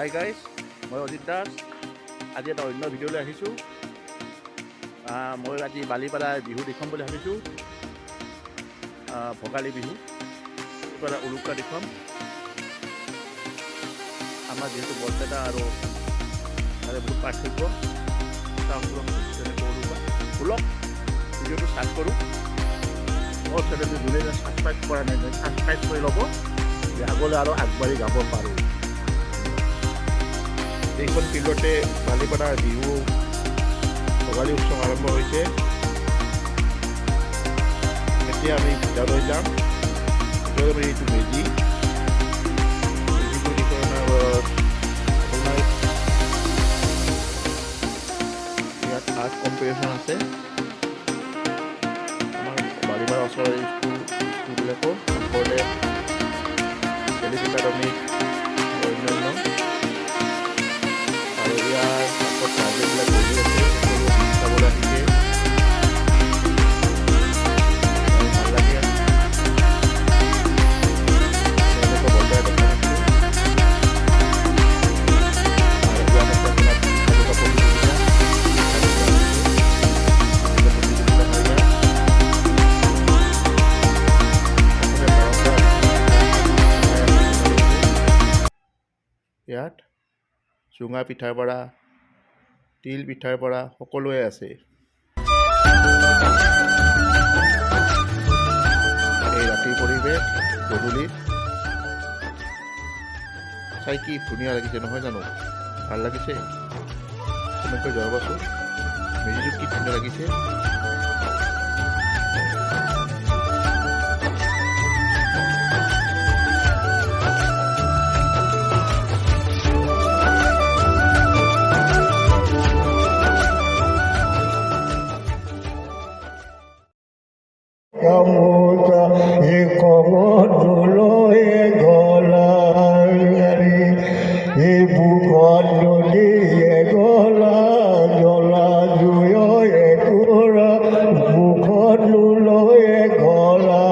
Hi guys, মই অজিত দাস। আজি এটা অন্য ভিডিঅ'লৈ আহিছোঁ। মই আজি বালিপাৰা বিহু দেখুৱাম বুলি ভাবিছোঁ। ভোগালী বিহু এইফালে উৰুকা দেখুৱাম। আমাৰ যিহেতু বৰপেটা আৰু তাৰে বহুত পাৰ্থক্য তেনেকৈ উৰুকা ব'লক ভিডিঅ'টো ষ্টাৰ্ট কৰোঁ। মোৰ চেনেলটো যোনে ছাবস্ক্ৰাইব কৰা নাই ছাবস্ক্ৰাইব কৰি ল'ব, যে আগলৈ আৰু আগবাঢ়ি যাব পাৰোঁ। এইখন ফিল্ডতে বালিপাৰাৰ বিহু ভোগালী উৎসৱ আৰম্ভ হৈছে। এতিয়া আমি ভিতৰলৈ যাম। ভিতৰত আমি এইটো মেজি ইয়াত আৰ্ট কম্পিটিশ্যন আছে। আমাৰ বালিপাৰা ওচৰৰ স্কুলবিলাকৰ ওপৰতে একাডেমিক অন্যান্য আৰু ইয়াৰ কাষত ৰাইজবিলাক বহি আছে, চাবলৈ আহিছে। ভাল লাগে তেওঁলোকে বজাই দেখা পাইছে। আৰু ইয়াত আছে আপোনাৰ সাজু কাপোৰ প্ৰতিযোগিতা হয়। ইয়াত চুঙা পিঠাৰ পৰা তিল পিঠাৰ পৰা সকলোৱে আছে। এই ৰাতিৰ পৰিৱেশ গধূলি চাই কি ধুনীয়া লাগিছে নহয় জানো? ভাল লাগিছে? তেনেকৈ জনাবাচোন। মেজিটো কি ধুনীয়া লাগিছে। Kamuta ikomodulo egolari ibukonduli egola jola juyo ekura bukondulo egola.